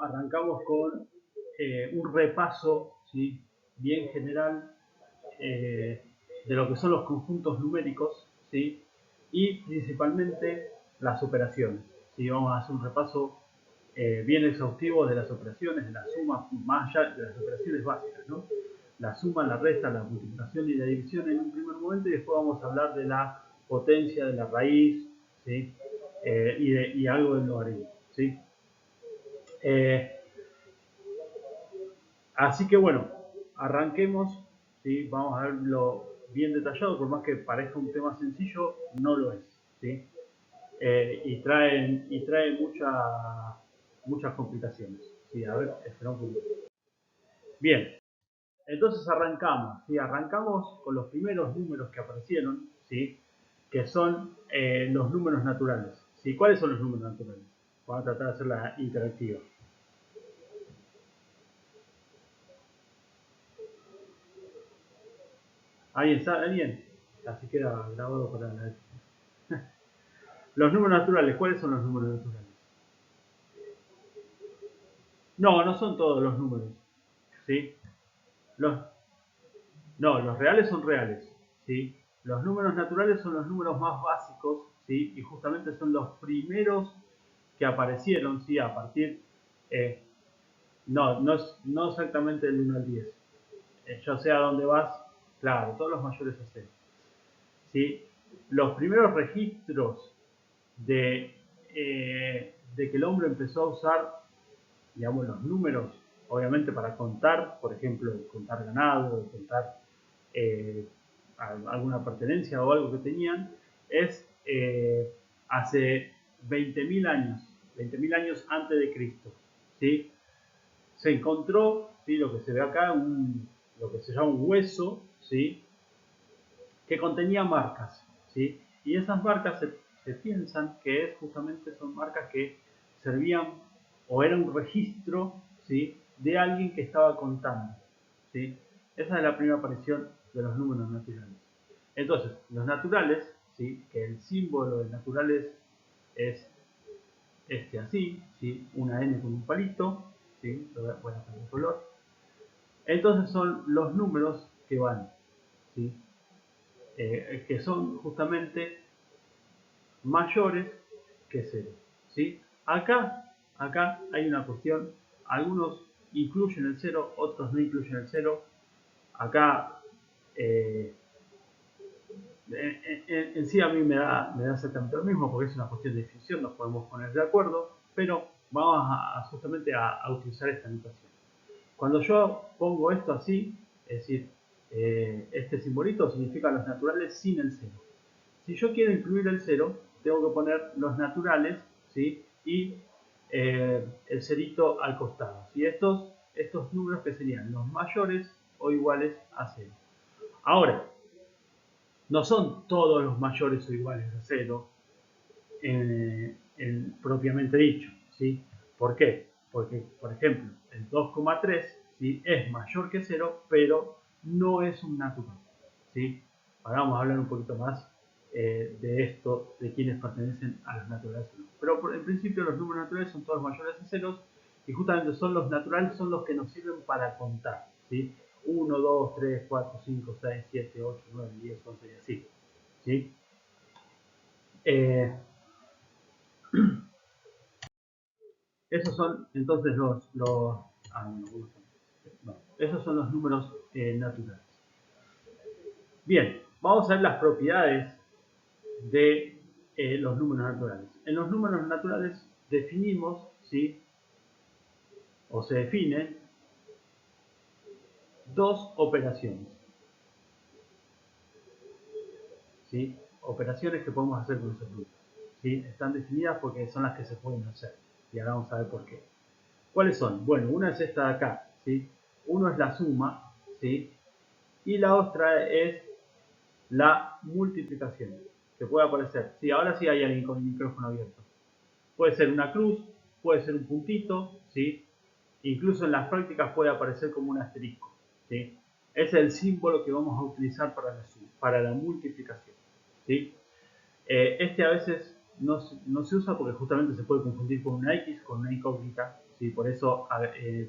Arrancamos con un repaso, ¿sí?, bien general de lo que son los conjuntos numéricos, ¿sí?, y principalmente las operaciones, ¿sí? Vamos a hacer un repaso bien exhaustivo de las operaciones, de la suma, más allá de las operaciones básicas, ¿no? La suma, la resta, la multiplicación y la división en un primer momento, y después vamos a hablar de la potencia, de la raíz, ¿sí?, y algo del logaritmo, ¿sí? Así que bueno, arranquemos, ¿sí? Vamos a verlo bien detallado, por más que parezca un tema sencillo, no lo es, ¿sí? Y trae muchas complicaciones, ¿sí? A ver, espera un poquito. Bien, entonces arrancamos, ¿sí? Arrancamos con los primeros números que aparecieron, ¿sí?, que son los números naturales, ¿sí? ¿Cuáles son los números naturales? Vamos a tratar de hacerla interactiva. ¿Alguien sabe? ¿Alguien? Así queda grabado para la... Los números naturales, ¿cuáles son los números naturales? No, no son todos los números, ¿sí? Los, no, los reales son reales, ¿sí? Los números naturales son los números más básicos, ¿sí? Y justamente son los primeros que aparecieron, ¿sí? A partir, eh, no exactamente del 1 al 10. Yo sé a dónde vas, claro, todos los mayores a 0, ¿sí? Los primeros registros de que el hombre empezó a usar, digamos, los números, obviamente para contar, por ejemplo, contar ganado, contar eh, alguna pertenencia o algo que tenían, es hace 20.000 años, 20.000 años antes de Cristo, ¿sí? Se encontró, ¿sí?, lo que se ve acá, lo que se llama un hueso, ¿sí?, que contenía marcas, ¿sí? Y esas marcas se piensan que justamente son marcas que servían o era un registro, ¿sí?, de alguien que estaba contando, ¿sí? Esa es la primera aparición de los números naturales. Entonces, los naturales, ¿sí?, que el símbolo de naturales es este así, ¿sí?, una N con un palito, ¿sí?, voy a poner el color. Entonces son los números que van, ¿sí?, que son justamente mayores que 0, ¿sí? Acá hay una cuestión, algunos incluyen el 0, otros no incluyen el 0. Acá, en sí a mí me da exactamente lo mismo, porque es una cuestión de definición, nos podemos poner de acuerdo, pero vamos justamente a utilizar esta notación. Cuando yo pongo esto así, es decir, este simbolito significa los naturales sin el 0. Si yo quiero incluir el 0, tengo que poner los naturales, ¿sí?, y el cerito al costado, ¿sí? Estos números que serían los mayores o iguales a 0. Ahora, no son todos los mayores o iguales a 0 propiamente dicho, ¿sí? ¿Por qué? Porque, por ejemplo, el 2,3, ¿sí?, es mayor que 0, pero no es un natural, ¿sí? Ahora vamos a hablar un poquito más de esto, de quienes pertenecen a los naturales. Pero en principio los números naturales son todos mayores a 0, y justamente son los naturales, son los que nos sirven para contar, ¿sí? 1, 2, 3, 4, 5, 6, 7, 8, 9, 10, 11 y así, ¿sí? Esos son entonces esos son los números naturales. Bien, vamos a ver las propiedades de los números naturales. En los números naturales definimos, ¿sí?, o se definen dos operaciones, ¿sí? Operaciones que podemos hacer con esos números, ¿sí? Están definidas porque son las que se pueden hacer, y ahora vamos a ver por qué. ¿Cuáles son? Bueno, una es esta de acá, ¿sí? Uno es la suma, ¿sí?, y la otra es la multiplicación, que puede aparecer. Sí, ahora sí hay alguien con el micrófono abierto. Puede ser una cruz, puede ser un puntito, ¿sí? Incluso en las prácticas puede aparecer como un asterisco, ¿sí? Ese es el símbolo que vamos a utilizar para la multiplicación, ¿sí? Este a veces no se usa porque justamente se puede confundir con una X, con una incógnita, ¿sí? Por eso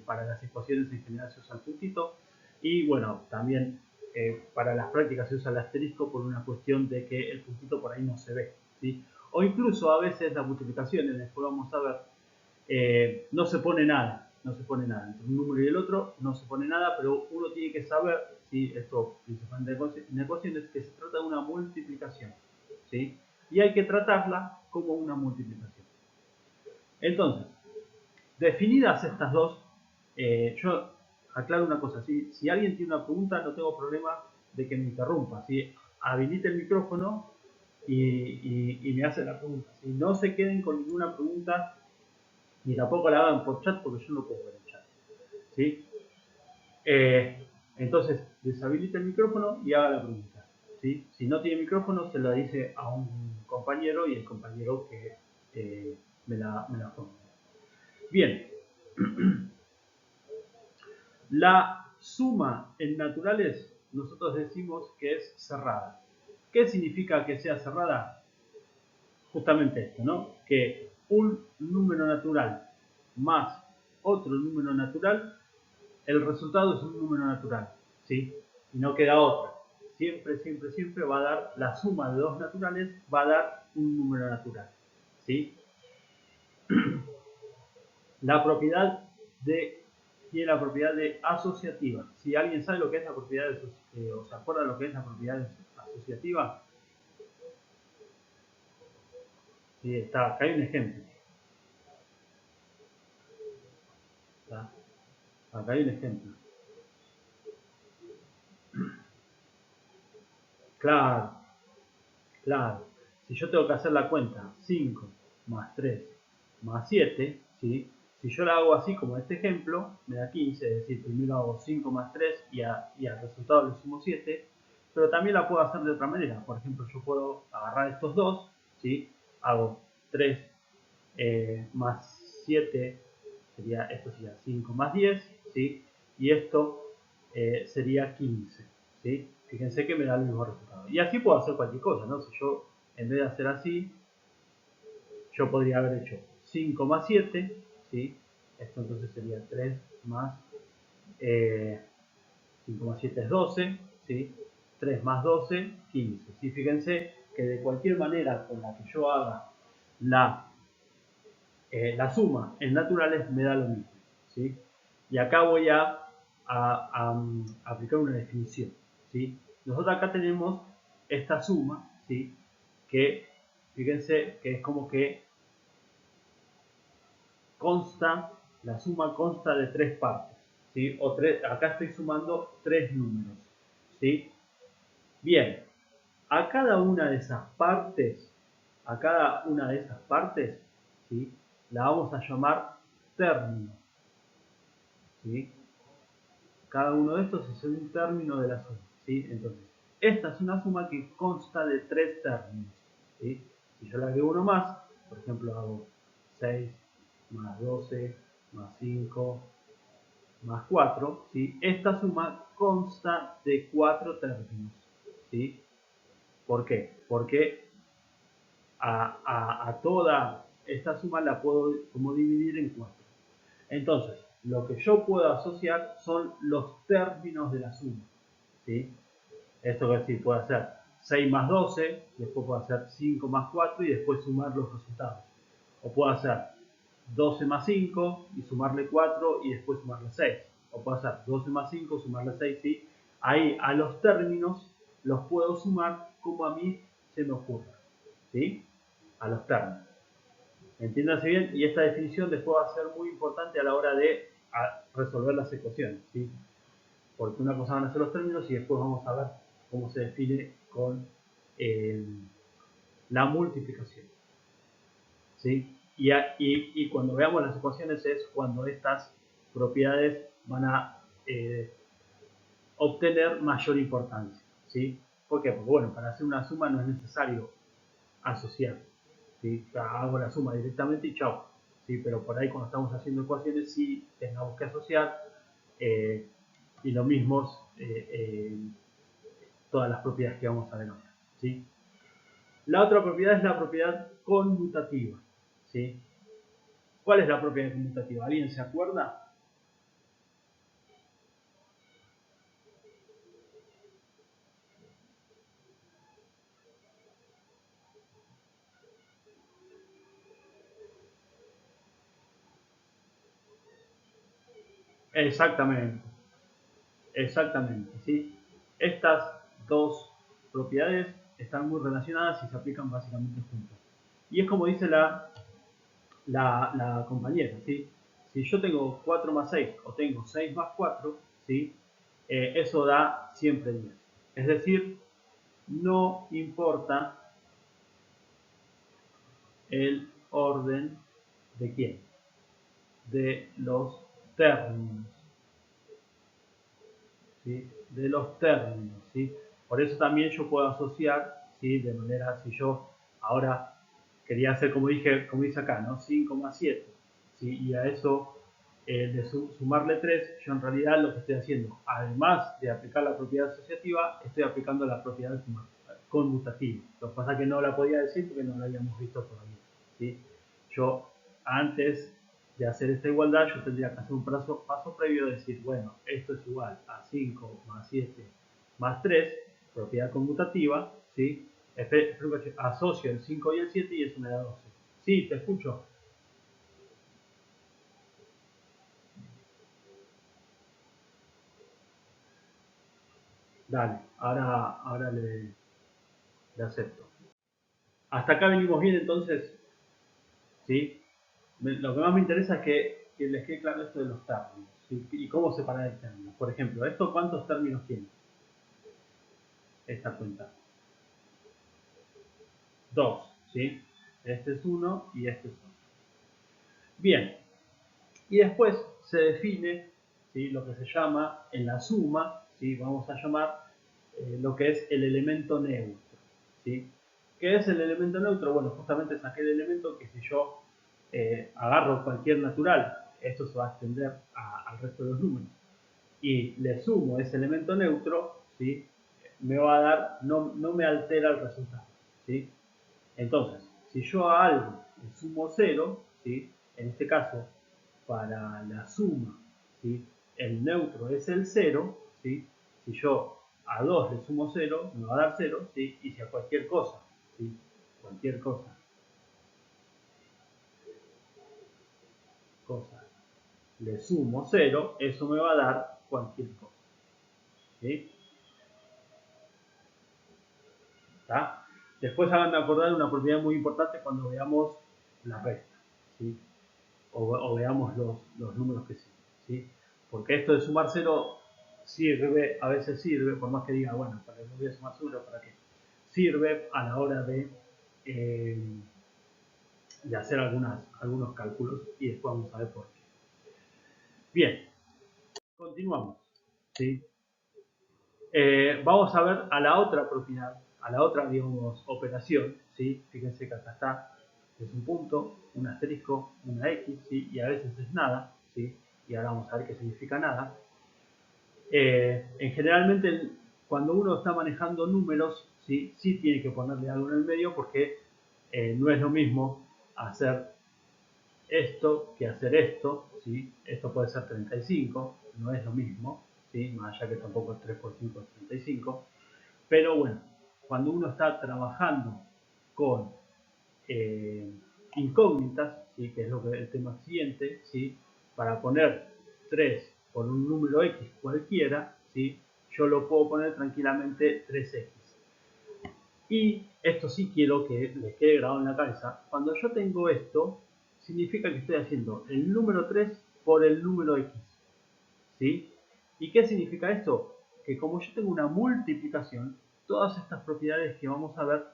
para las ecuaciones en general se usa el puntito. Y bueno, también para las prácticas se usa el asterisco por una cuestión de que el puntito por ahí no se ve, ¿sí? O incluso a veces las multiplicaciones, después vamos a ver, no se pone nada, no se pone nada. Entre un número y el otro no se pone nada, pero uno tiene que saber, ¿sí? Esto principalmente en ecuaciones, que se trata de una multiplicación, ¿sí? Y hay que tratarla como una multiplicación. Entonces, definidas estas dos, yo aclaro una cosa, ¿sí? Si alguien tiene una pregunta, no tengo problema de que me interrumpa, ¿sí? Habilite el micrófono y me hace la pregunta. Si no se queden con ninguna pregunta, ni tampoco la hagan por chat, porque yo no puedo ver el chat, ¿sí? Entonces, deshabilite el micrófono y haga la pregunta, ¿sí? Si no tiene micrófono, se la dice a un compañero y el compañero que me la ponga. Bien, la suma en naturales nosotros decimos que es cerrada. ¿Qué significa que sea cerrada? Justamente esto, ¿no? Que un número natural más otro número natural, el resultado es un número natural, ¿sí? Y no queda otra. Siempre, siempre, siempre va a dar la suma de dos naturales, va a dar un número natural, ¿sí? La propiedad tiene la propiedad de asociativa. Si alguien sabe lo que es la propiedad o se acuerda de lo que es la propiedad asociativa, sí, está, acá hay un ejemplo. ¿Está? Acá hay un ejemplo. Claro, claro. Si yo tengo que hacer la cuenta 5 más 3 más 7, ¿sí? Si yo la hago así como este ejemplo, me da 15, es decir, primero hago 5 más 3 y al resultado le sumo 7, pero también la puedo hacer de otra manera. Por ejemplo, yo puedo agarrar estos dos, ¿sí? Hago 3 más 7, esto sería 5 más 10, ¿sí? Y esto sería 15, ¿sí? Fíjense que me da el mismo resultado. Y así puedo hacer cualquier cosa, ¿no? Si yo, en vez de hacer así, yo podría haber hecho 5 más 7, ¿sí? Esto entonces sería 3 más 5 más 7 es 12, ¿sí? 3 más 12, 15. ¿Sí? Fíjense que de cualquier manera con la que yo haga la suma en naturales me da lo mismo, ¿sí? Y acá voy a aplicar una definición, ¿sí? Nosotros acá tenemos esta suma, ¿sí? Que, fíjense, que es como que la suma consta de tres partes, ¿sí? Acá estoy sumando tres números, ¿sí? Bien, a cada una de esas partes, ¿sí? La vamos a llamar término, ¿sí? Cada uno de estos es un término de la suma, ¿sí? Entonces, esta es una suma que consta de tres términos, ¿sí? Si yo le agrego uno más, por ejemplo, hago 6 más 12 más 5 más 4, ¿sí? Esta suma consta de cuatro términos, ¿sí? ¿Por qué? Porque a toda esta suma la puedo como dividir en cuatro. Entonces, lo que yo puedo asociar son los términos de la suma, ¿sí? Esto quiere decir, puedo hacer 6 más 12, después puedo hacer 5 más 4 y después sumar los resultados. O puedo hacer 12 más 5 y sumarle 4 y después sumarle 6. O puedo hacer 12 más 5, sumarle 6, ¿sí? Ahí a los términos los puedo sumar como a mí se me ocurra, ¿sí? A los términos. Entiéndanse bien, y esta definición después va a ser muy importante a la hora de resolver las ecuaciones, ¿sí? Porque una cosa van a ser los términos y después vamos a ver cómo se define con la multiplicación, ¿sí? Y cuando veamos las ecuaciones es cuando estas propiedades van a obtener mayor importancia, ¿sí? ¿Por qué? Porque bueno, para hacer una suma no es necesario asociar, ¿sí? Hago la suma directamente y chao, ¿sí? Pero por ahí cuando estamos haciendo ecuaciones sí tengamos que asociar y lo mismo todas las propiedades que vamos a ver ahora, ¿sí? La otra propiedad es la propiedad conmutativa, ¿sí? ¿Cuál es la propiedad conmutativa? ¿Alguien se acuerda? Exactamente, exactamente, ¿sí? Estas dos propiedades están muy relacionadas y se aplican básicamente juntas. Y es como dice la compañera, ¿sí? Si yo tengo 4 más 6 o tengo 6 más 4, ¿sí? Eso da siempre 10. Es decir, no importa el orden de quién, de los términos, ¿sí? De los términos, ¿sí? Por eso también yo puedo asociar, ¿sí? De manera, si yo ahora quería hacer como dije, como dice acá, ¿no? 5 más 7, ¿sí? Y a eso de sumarle 3, yo en realidad lo que estoy haciendo, además de aplicar la propiedad asociativa, estoy aplicando la propiedad conmutativa. Lo que pasa es que no la podía decir porque no la habíamos visto todavía, ¿sí? Yo antes de hacer esta igualdad, yo tendría que hacer un paso previo de decir, bueno, esto es igual a 5 más 7 más 3, propiedad conmutativa, ¿sí? Asocio el 5 y el 7 y eso me da 12. Sí, te escucho. Dale, ahora le acepto. Hasta acá venimos bien entonces, ¿sí? Lo que más me interesa es que les quede claro esto de los términos, ¿sí? Y cómo separar el término. Por ejemplo, ¿esto cuántos términos tiene esta cuenta? Dos, ¿sí? Este es uno y este es otro. Bien, y después se define, ¿sí? Lo que se llama en la suma, ¿sí? Vamos a llamar lo que es el elemento neutro, ¿sí? ¿Qué es el elemento neutro? Bueno, justamente es aquel elemento que si yo agarro cualquier natural, esto se va a extender al resto de los números, y le sumo ese elemento neutro, ¿sí? Me va a dar, no me altera el resultado, ¿sí? Entonces, si yo a algo le sumo 0, ¿sí? En este caso, para la suma, ¿sí? El neutro es el 0, ¿sí? Si yo a 2 le sumo 0, me va a dar 0, ¿sí? Y si a cualquier cosa, ¿sí? Cualquier cosa le sumo 0, eso me va a dar cualquier cosa, ¿sí? ¿Está? Después hagan de acordar una propiedad muy importante cuando veamos la resta, ¿sí? O veamos los números que siguen, ¿sí? Porque esto de sumar cero sirve, a veces sirve, por más que diga, bueno, ¿para qué voy a sumar cero? ¿Para qué? Sirve a la hora eh, de hacer algunos cálculos y después vamos a ver por qué. Bien, continuamos, ¿sí? Vamos a ver a la otra propiedad, a la otra, digamos, operación, ¿sí? Fíjense que acá está, es un punto, un asterisco, una X, ¿sí? Y a veces es nada, ¿sí? Y ahora vamos a ver qué significa nada. Generalmente, cuando uno está manejando números, ¿sí? Sí tiene que ponerle algo en el medio porque no es lo mismo hacer esto que hacer esto, ¿sí? Esto puede ser 35, no es lo mismo, ¿sí? Más allá que tampoco es 3 por 5 es 35, pero bueno, cuando uno está trabajando con eh, incógnitas, ¿sí? Que es lo que el tema siguiente, ¿sí? Para poner 3 por un número X cualquiera, ¿sí? Yo lo puedo poner tranquilamente 3X. Y esto sí quiero que les quede grabado en la cabeza. Cuando yo tengo esto, significa que estoy haciendo el número 3 por el número X. ¿Sí? ¿Y qué significa esto? Que como yo tengo una multiplicación, todas estas propiedades que vamos a ver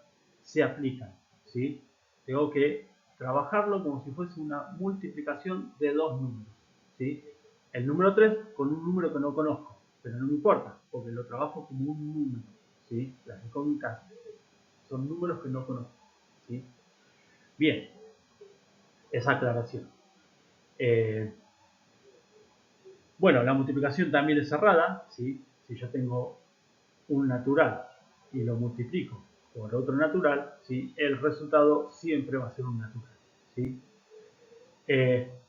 se aplican, ¿sí? Tengo que trabajarlo como si fuese una multiplicación de dos números, ¿sí? El número 3 con un número que no conozco, pero no me importa, porque lo trabajo como un número, ¿sí? Las incógnitas son números que no conozco, ¿sí? Bien, esa aclaración. Eh, bueno, la multiplicación también es cerrada, ¿sí? Si yo tengo un natural y lo multiplico por otro natural, ¿sí? El resultado siempre va a ser un natural, ¿sí?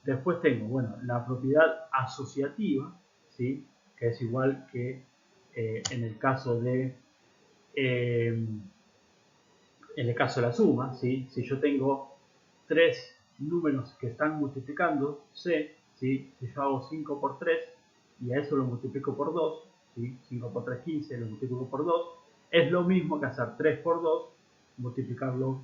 Después tengo, bueno, la propiedad asociativa, ¿sí? Que es igual que en el caso de la suma, ¿sí? Si yo tengo tres números que están multiplicando, ¿sí? Si yo hago 5 por 3 y a eso lo multiplico por 2, ¿sí? 5 por 3, 15, lo multiplico por 2, es lo mismo que hacer 3 por 2, multiplicarlo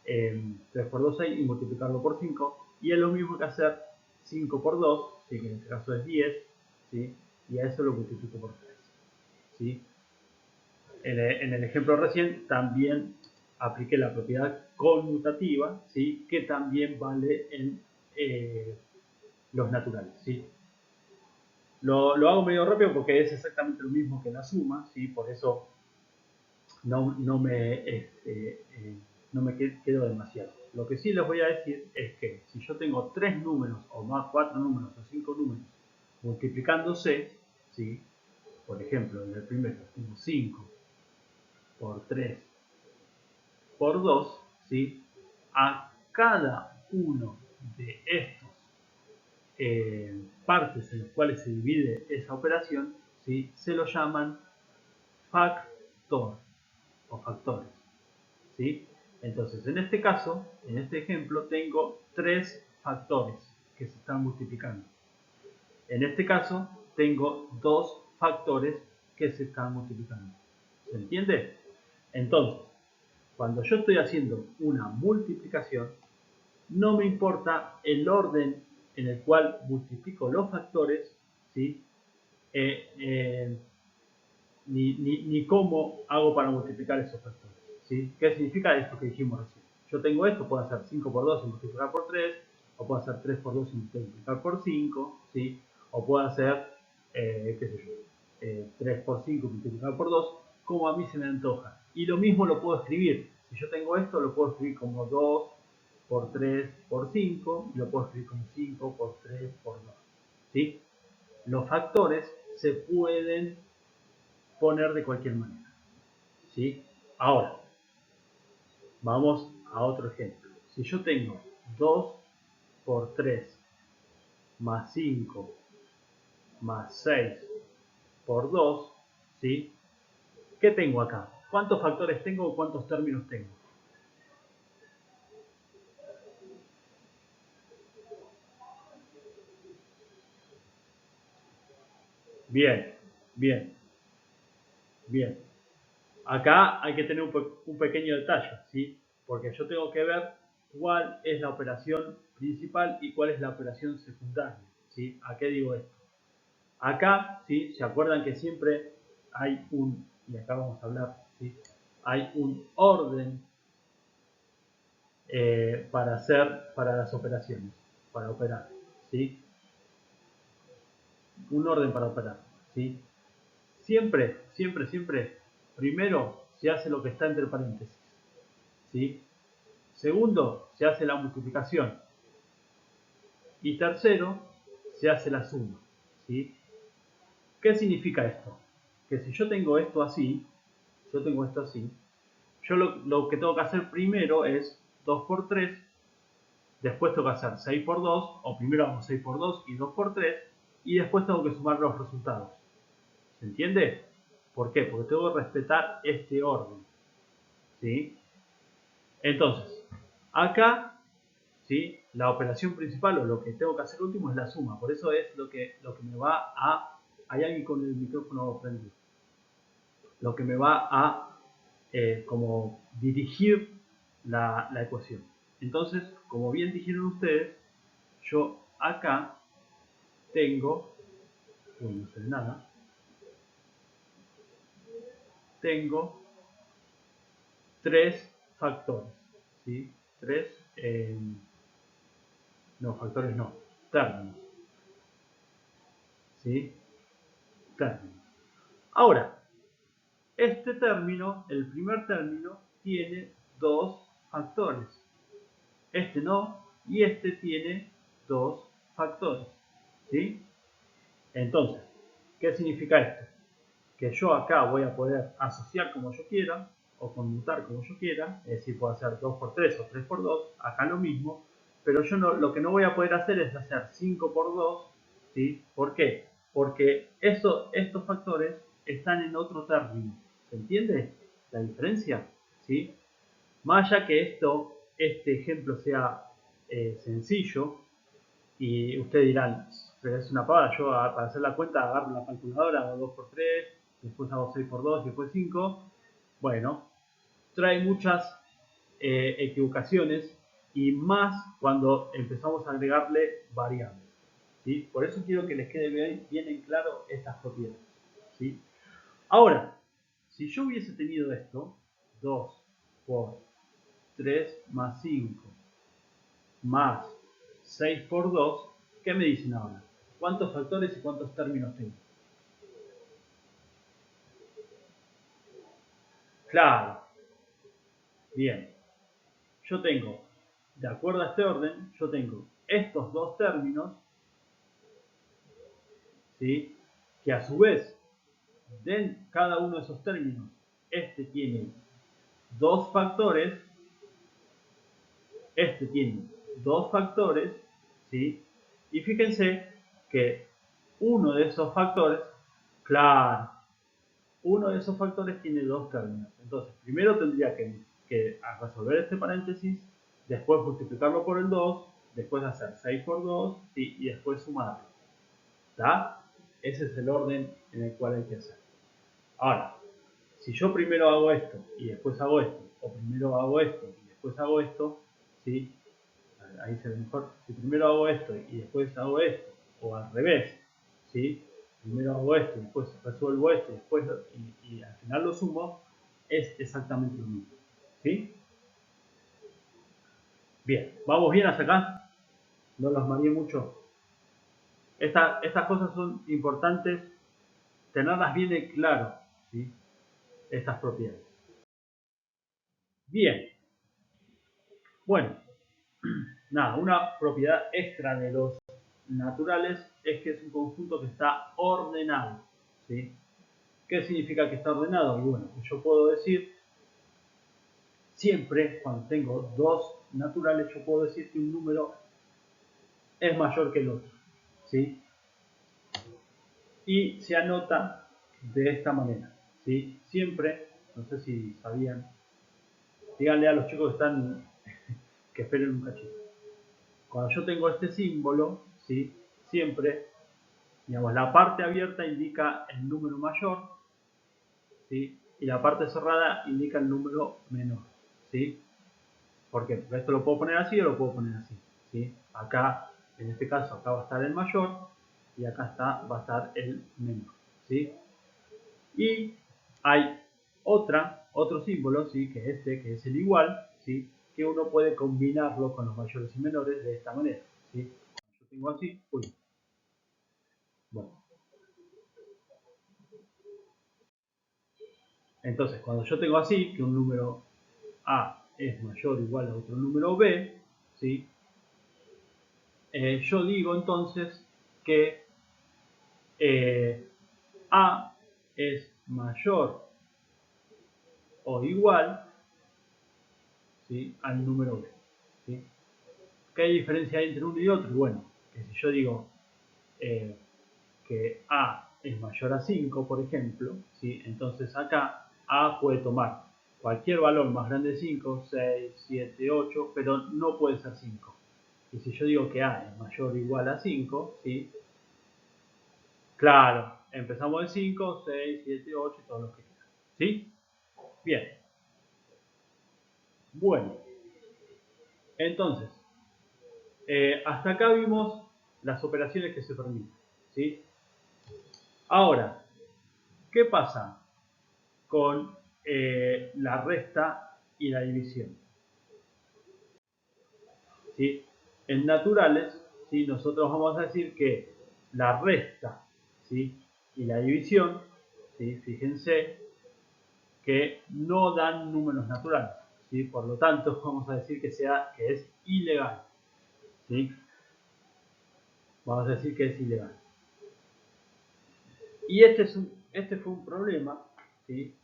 3 por 2, 6 y multiplicarlo por 5, y es lo mismo que hacer 5 por 2, ¿sí? Que en este caso es 10, ¿sí? Y a eso lo multiplico por 3, ¿sí? En el ejemplo recién también apliqué la propiedad conmutativa, ¿sí? Que también vale en los naturales, ¿sí? Lo hago medio rápido porque es exactamente lo mismo que la suma, ¿sí? Por eso no me quedo demasiado. Lo que sí les voy a decir es que si yo tengo 3 números o más 4 números o 5 números multiplicándose, ¿sí? Por ejemplo, en el primero tengo 5 por 3 por 2, ¿sí? A cada uno de estos partes en las cuales se divide esa operación, ¿sí? Se lo llaman factor o factores, ¿sí? Entonces, en este caso, en este ejemplo, tengo 3 factores que se están multiplicando. En este caso, tengo 2 factores que se están multiplicando. ¿Se entiende? Entonces, cuando yo estoy haciendo una multiplicación, no me importa el orden en el cual multiplico los factores, ¿sí? Ni cómo hago para multiplicar esos factores, ¿sí? ¿Qué significa esto que dijimos recién? Yo tengo esto, puedo hacer 5 por 2 y multiplicar por 3, o puedo hacer 3 por 2 y multiplicar por 5, ¿sí? O puedo hacer, qué sé yo, 3 por 5 y multiplicar por 2, como a mí se me antoja. Y lo mismo lo puedo escribir. Si yo tengo esto, lo puedo escribir como 2 por 3 por 5, y lo puedo escribir como 5 por 3 por 2, ¿sí? Los factores se pueden poner de cualquier manera, ¿sí? Ahora, vamos a otro ejemplo. Si yo tengo 2 por 3 más 5 más 6 por 2, ¿sí? ¿Qué tengo acá? ¿Cuántos factores tengo o cuántos términos tengo? Bien, bien, bien. Acá hay que tener un pequeño detalle, ¿sí? Porque yo tengo que ver cuál es la operación principal y cuál es la operación secundaria, ¿sí? ¿A qué digo esto? Acá, ¿sí? ¿Se acuerdan que siempre hay y acá vamos a hablar, ¿sí? Hay un orden para las operaciones, para operar, ¿sí? Un orden para operar, ¿sí? Siempre, siempre, siempre, primero se hace lo que está entre paréntesis, ¿sí? Segundo, se hace la multiplicación. Y tercero, se hace la suma, ¿sí? ¿Qué significa esto? Que si yo tengo esto así, yo lo que tengo que hacer primero es 2 por 3, después tengo que hacer 6 por 2, o primero hago 6 por 2 y 2 por 3, y después tengo que sumar los resultados. ¿Se entiende? ¿Por qué? Porque tengo que respetar este orden, ¿sí? Entonces, acá, ¿sí? La operación principal o lo que tengo que hacer último es la suma. Por eso es lo que me va a... Hay alguien con el micrófono prendido. Lo que me va a como dirigir la ecuación. Entonces, como bien dijeron ustedes, yo acá tengo, no sé nada, tengo 3 factores, ¿sí? 3, no, factores no, términos, ¿sí? Términos. Ahora, este término, el primer término, tiene 2 factores. Este no, y este tiene 2 factores, ¿sí? Entonces, ¿qué significa esto? Que yo acá voy a poder asociar como yo quiera, o conmutar como yo quiera, es decir, puedo hacer 2 por 3 o 3 por 2, acá lo mismo, pero yo no, lo que no voy a poder hacer es hacer 5 por 2, ¿sí? ¿Por qué? Porque estos factores están en otro término, ¿se entiende la diferencia? ¿Sí? Más allá que este ejemplo sea sencillo, y ustedes dirán, pero es una pavada, yo para hacer la cuenta agarro la calculadora, hago 2 por 3, después hago 6 por 2 y después 5. Bueno, trae muchas equivocaciones y más cuando empezamos a agregarle variables. ¿Sí? Por eso quiero que les quede bien en claro estas propiedades. ¿Sí? Ahora, si yo hubiese tenido esto, 2 por 3 más 5 más 6 por 2, ¿qué me dicen ahora? ¿Cuántos factores y cuántos términos tengo? Claro, bien. Yo tengo, de acuerdo a este orden, yo tengo estos dos términos, ¿sí? Que a su vez, de cada uno de esos términos, este tiene dos factores, este tiene dos factores, ¿sí? Y fíjense que uno de esos factores, claro, uno de esos factores tiene dos términos. Entonces, primero tendría que resolver este paréntesis, después multiplicarlo por el 2, después hacer 6 por 2, ¿sí? Y después sumarlo. ¿Está? Ese es el orden en el cual hay que hacer. Ahora, si yo primero hago esto y después hago esto, o primero hago esto y después hago esto, ¿sí? Ahí se ve mejor. Si primero hago esto y después hago esto, o al revés, ¿sí? Primero hago esto y después resuelvo esto y al final lo sumo, es exactamente lo mismo. ¿Sí? Bien, ¿vamos bien hasta acá? No los mareé mucho. Estas cosas son importantes tenerlas bien en claro, ¿sí? Estas propiedades. Bien, bueno, nada, una propiedad extra de los naturales es que es un conjunto que está ordenado, ¿sí? ¿Qué significa que está ordenado? Y bueno, yo puedo decir, siempre cuando tengo dos naturales, yo puedo decir que un número es mayor que el otro, ¿sí? Y se anota de esta manera, ¿sí? Siempre, no sé si sabían, díganle a los chicos que están, que esperen un cachito. Cuando yo tengo este símbolo, ¿sí? Siempre, digamos, la parte abierta indica el número mayor, ¿sí? Y la parte cerrada indica el número menor, ¿sí? ¿Por qué? Porque esto lo puedo poner así o lo puedo poner así, ¿sí? Acá, en este caso, acá va a estar el mayor y acá va a estar el menor, ¿sí? Y hay otro símbolo, ¿sí? Que es este, que es el igual, ¿sí? Que uno puede combinarlo con los mayores y menores de esta manera, ¿sí? Yo tengo así, uy, bueno. Entonces, cuando yo tengo así, que un número A es mayor o igual a otro número B, ¿sí? Yo digo entonces que A es mayor o igual, ¿sí? Al número B, ¿sí? ¿Qué diferencia hay entre uno y otro? Bueno, que si yo digo eh, que A es mayor a 5, por ejemplo, ¿sí? Entonces acá A puede tomar cualquier valor más grande de 5, 6, 7, 8, pero no puede ser 5. Y si yo digo que A es mayor o igual a 5, ¿sí? Claro, empezamos de 5, 6, 7, 8 y todo lo que quieran. ¿Sí? Bien. Bueno, entonces, hasta acá vimos las operaciones que se permiten. ¿Sí? Ahora, ¿qué pasa con la resta y la división? ¿Sí? En naturales, ¿sí? Nosotros vamos a decir que la resta, ¿sí? Y la división, ¿sí? Fíjense que no dan números naturales, ¿sí? Por lo tanto, vamos a decir que es ilegal, ¿sí? Vamos a decir que es ilegal. Y este fue un problema, ¿sí?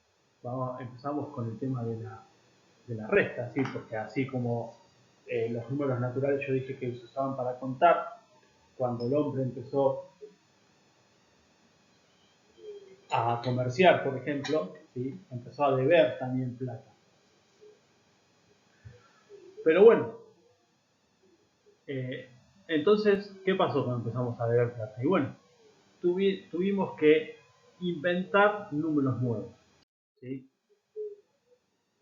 empezamos con el tema de la resta, ¿sí? Porque así como los números naturales yo dije que se usaban para contar, cuando el hombre empezó a comerciar, por ejemplo, ¿sí? Empezó a deber también plata. Pero bueno, entonces, ¿qué pasó cuando empezamos a deber plata? Y bueno, tuvimos que inventar números nuevos, ¿sí?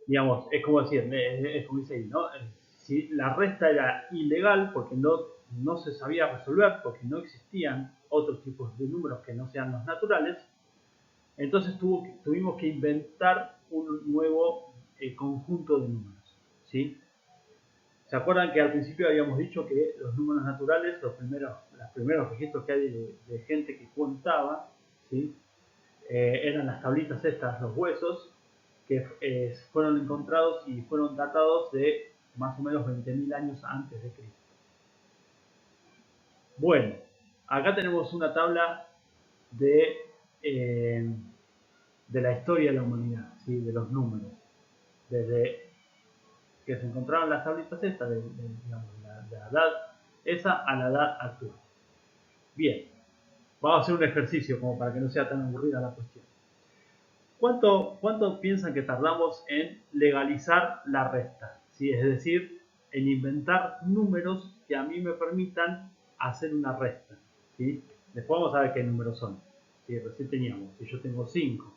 Digamos, es como decir, es como dice ahí, ¿no? Si la resta era ilegal porque no se sabía resolver, porque no existían otros tipos de números que no sean los naturales, entonces tuvimos que inventar un nuevo conjunto de números, ¿sí? ¿Se acuerdan que al principio habíamos dicho que los números naturales, los primeros registros que hay de gente que contaba, ¿sí? Eran las tablitas estas, los huesos, que fueron encontrados y fueron datados de más o menos 20.000 años antes de Cristo. Bueno, acá tenemos una tabla eh, de la historia de la humanidad, ¿sí? De los números. Desde que se encontraron las tablitas estas, digamos, de la edad esa a la edad actual. Bien, vamos a hacer un ejercicio como para que no sea tan aburrida la cuestión. ¿Cuánto piensan que tardamos en legalizar la resta? ¿Sí? Es decir, en inventar números que a mí me permitan hacer una resta, ¿sí? Después vamos a ver qué números son. ¿Sí? Recién teníamos, si yo tengo 5,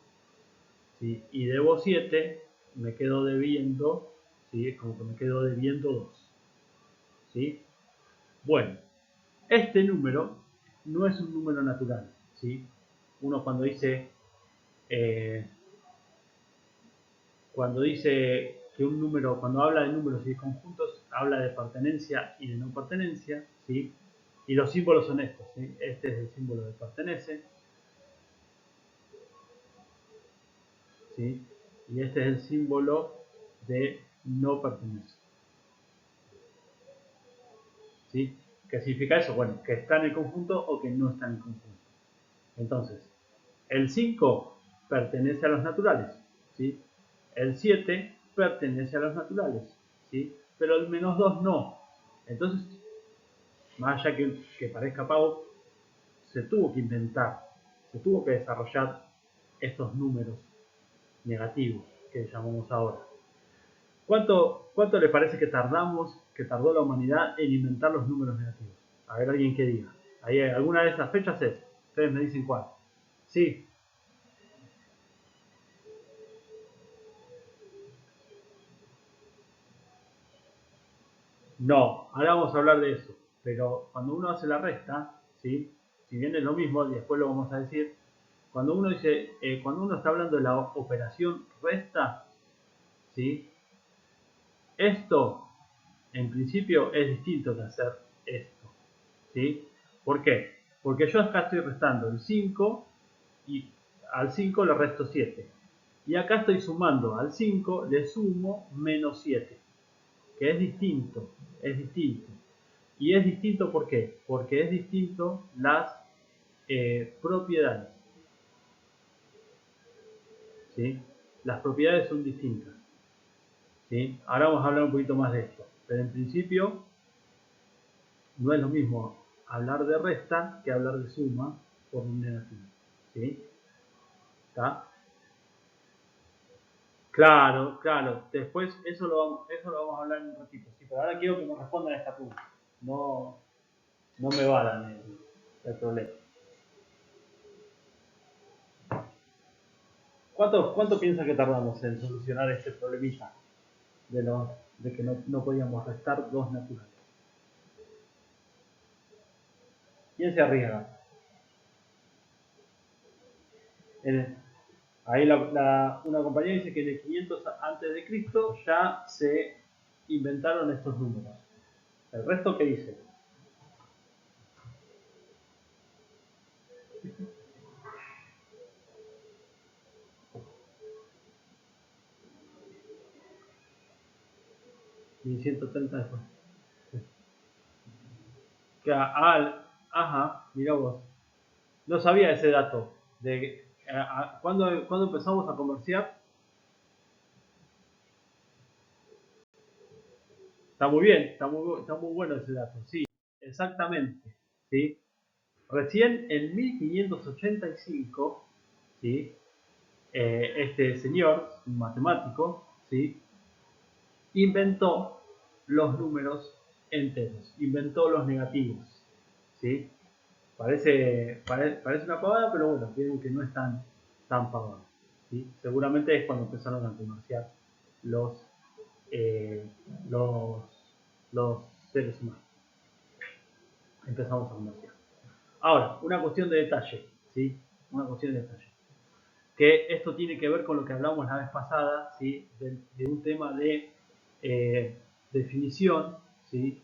¿sí? Y debo 7, me quedo debiendo, ¿sí? Es como que me quedo debiendo 2. ¿Sí? Bueno, este número no es un número natural, ¿sí? Uno eh, cuando dice que un número, cuando habla de números y de conjuntos, habla de pertenencia y de no pertenencia, ¿sí? Y los símbolos son estos, ¿sí? Este es el símbolo de pertenece, ¿sí? Y este es el símbolo de no pertenece, ¿sí? ¿Qué significa eso? Bueno, que está en el conjunto o que no está en el conjunto. Entonces, el 5 pertenece a los naturales, ¿sí? El 7 pertenece a los naturales, ¿sí? Pero el menos 2 no. Entonces, más allá que parezca pago, se tuvo que inventar, se tuvo que desarrollar estos números negativos que llamamos ahora. ¿Cuánto le parece que tardó la humanidad en inventar los números negativos? A ver, alguien que diga. ¿Hay alguna de esas fechas es? Ustedes me dicen cuál. Sí, no, ahora vamos a hablar de eso. Pero cuando uno hace la resta, ¿sí? Si bien es lo mismo, y después lo vamos a decir, cuando uno dice, cuando uno está hablando de la operación resta, ¿sí? Esto, en principio, es distinto que hacer esto, ¿sí? ¿Por qué? Porque yo acá estoy restando el 5 y al 5 le resto 7. Y acá estoy sumando al 5, le sumo menos 7, que es distinto, es distinto. Y es distinto ¿por qué? Porque es distinto las propiedades, ¿sí? Las propiedades son distintas, ¿sí? Ahora vamos a hablar un poquito más de esto, pero en principio no es lo mismo hablar de resta que hablar de suma por un negativo, ¿sí? ¿Está? Claro, claro. Después eso lo vamos a hablar en un ratito, ¿sí? Pero ahora quiero que me respondan a esta pregunta. No, no me vadan el problema. ¿Cuánto piensa que tardamos en solucionar este problemita de que no podíamos restar dos naturales? ¿Quién se arriesga? En- Ahí una compañía dice que en el 500 antes de Cristo ya se inventaron estos números. ¿El resto qué dice? 1130 después. Ajá, mira vos. No sabía ese dato. ¿Cuándo empezamos a comerciar? Está muy bien, está muy bueno ese dato, sí, exactamente, ¿sí? Recién en 1585, ¿sí? Este señor, un matemático, ¿sí? Inventó los números enteros, inventó los negativos, ¿sí? Parece una pavada, pero bueno, creo que no es tan pavada, ¿sí? Seguramente es cuando empezaron a comerciar los, eh, los, los seres humanos. Empezamos a comerciar. Ahora, una cuestión de detalle, ¿sí? Una cuestión de detalle. Que esto tiene que ver con lo que hablamos la vez pasada, ¿sí? De un tema de definición, ¿sí?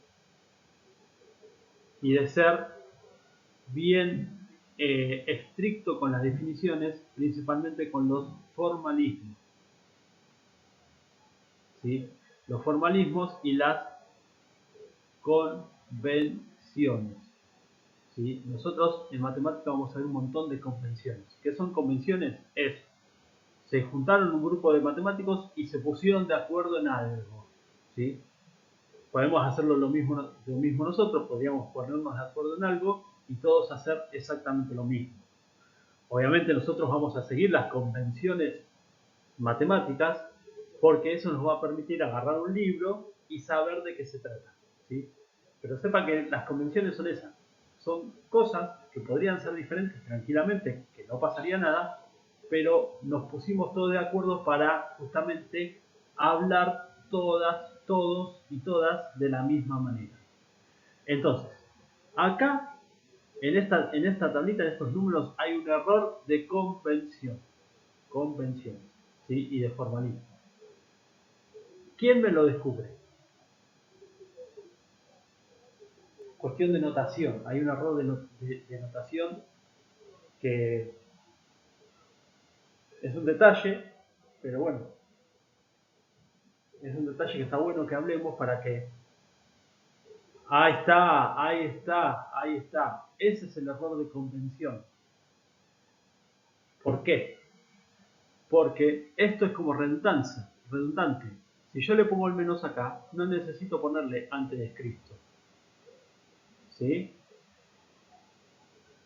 Y de ser bien estricto con las definiciones, principalmente con los formalismos, ¿sí? Los formalismos y las convenciones, ¿sí? Nosotros en matemática vamos a ver un montón de convenciones. ¿Qué son convenciones? Se juntaron un grupo de matemáticos y se pusieron de acuerdo en algo, ¿sí? Podemos hacerlo lo mismo nosotros, podríamos ponernos de acuerdo en algo y todos hacer exactamente lo mismo. Obviamente nosotros vamos a seguir las convenciones matemáticas porque eso nos va a permitir agarrar un libro y saber de qué se trata, ¿sí? Pero sepa que las convenciones son esas, son cosas que podrían ser diferentes tranquilamente, que no pasaría nada, pero nos pusimos todos de acuerdo para justamente hablar todos y todas de la misma manera. Entonces, acá en esta tablita, en estos números, hay un error de convención, ¿sí? Y de formalismo. ¿Quién me lo descubre? Cuestión de notación. Hay un error de notación que es un detalle, pero bueno, es un detalle que está bueno que hablemos para que... Ahí está, ahí está, ahí está. Ese es el error de convención. ¿Por qué? Porque esto es como redundante. Si yo le pongo el menos acá, no necesito ponerle antes de Cristo. ¿Sí?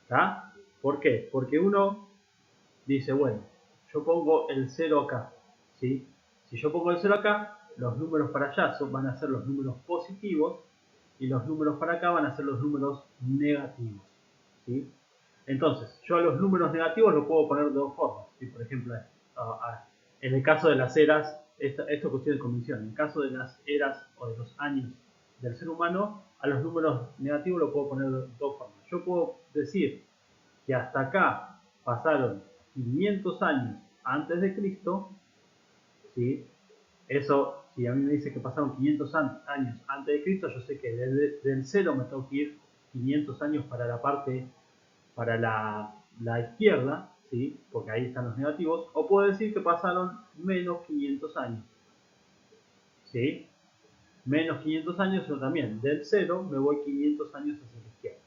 ¿Está? ¿Por qué? Porque uno dice, bueno, yo pongo el 0 acá, ¿sí? Si yo pongo el 0 acá, los números para allá van a ser los números positivos y los números para acá van a ser los números negativos, ¿sí? Entonces, yo a los números negativos los puedo poner de dos formas, ¿sí? Por ejemplo, en el caso de las eras, esto es cuestión de convención, en el caso de las eras o de los años del ser humano, a los números negativos los puedo poner de dos formas. Yo puedo decir que hasta acá pasaron 500 años antes de Cristo, ¿sí? Eso, si a mí me dice que pasaron 500 años antes de Cristo, yo sé que del 0 me tengo que ir 500 años para la parte, para la izquierda, ¿sí? Porque ahí están los negativos, o puedo decir que pasaron menos 500 años, ¿sí? Menos 500 años yo también, del 0 me voy 500 años hacia la izquierda,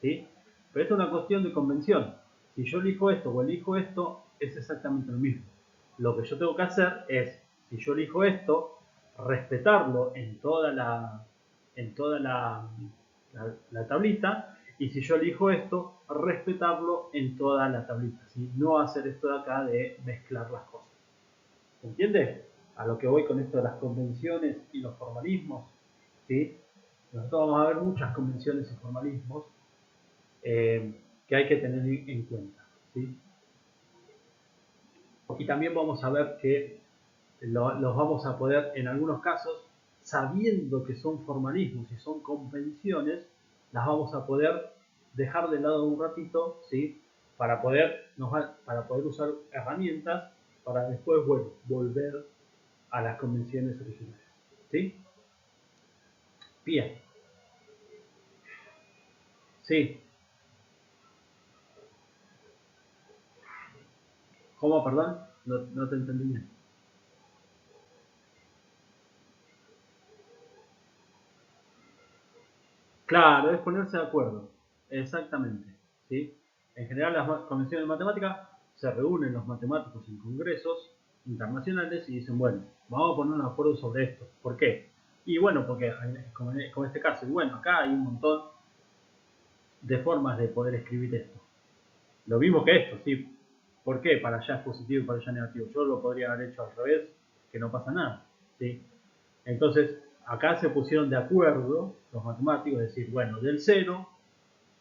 ¿sí? Pero esto es una cuestión de convención. Si yo elijo esto o elijo esto, es exactamente lo mismo. Lo que yo tengo que hacer es, si yo elijo esto, respetarlo en toda la tablita, y si yo elijo esto, respetarlo en toda la tablita. ¿Sí? No hacer esto de acá de mezclar las cosas. ¿Se entiende? A lo que voy con esto de las convenciones y los formalismos. ¿Sí? Nosotros vamos a ver muchas convenciones y formalismos que hay que tener en cuenta, ¿sí? Y también vamos a ver que los vamos a poder, en algunos casos, sabiendo que son formalismos y son convenciones, las vamos a poder dejar de lado un ratito, ¿sí? Para poder usar herramientas para después, bueno, volver a las convenciones originales, ¿sí? Bien, sí. ¿Cómo, perdón? No te entendí bien. Claro, es ponerse de acuerdo. Exactamente. ¿Sí? En general, las convenciones de matemática se reúnen los matemáticos en congresos internacionales y dicen, bueno, vamos a ponernos de acuerdo sobre esto. ¿Por qué? Y bueno, porque como en este caso, y bueno, acá hay un montón de formas de poder escribir esto. Lo mismo que esto, ¿sí? ¿Por qué? Para allá es positivo y para allá es negativo. Yo lo podría haber hecho al revés, que no pasa nada, ¿sí? Entonces, acá se pusieron de acuerdo los matemáticos, es decir, bueno, del 0,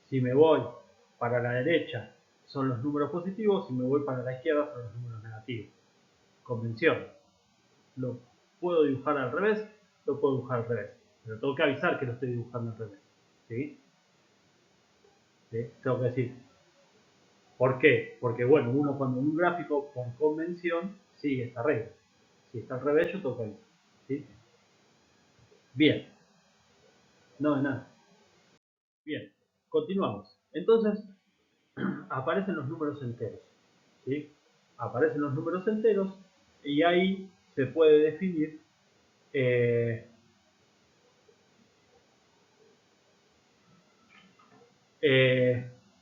si me voy para la derecha son los números positivos, si me voy para la izquierda son los números negativos. Convención. Lo puedo dibujar al revés, lo puedo dibujar al revés. Pero tengo que avisar que lo estoy dibujando al revés. ¿Sí? ¿Sí? Tengo que decir, ¿por qué? Porque bueno, uno cuando en un gráfico por convención sigue esta regla. Si está al revés, yo tengo que avisar. ¿Sí? Bien. No, de nada. Bien. Continuamos. Entonces, aparecen los números enteros. ¿Sí? Aparecen los números enteros y ahí se puede definir eh,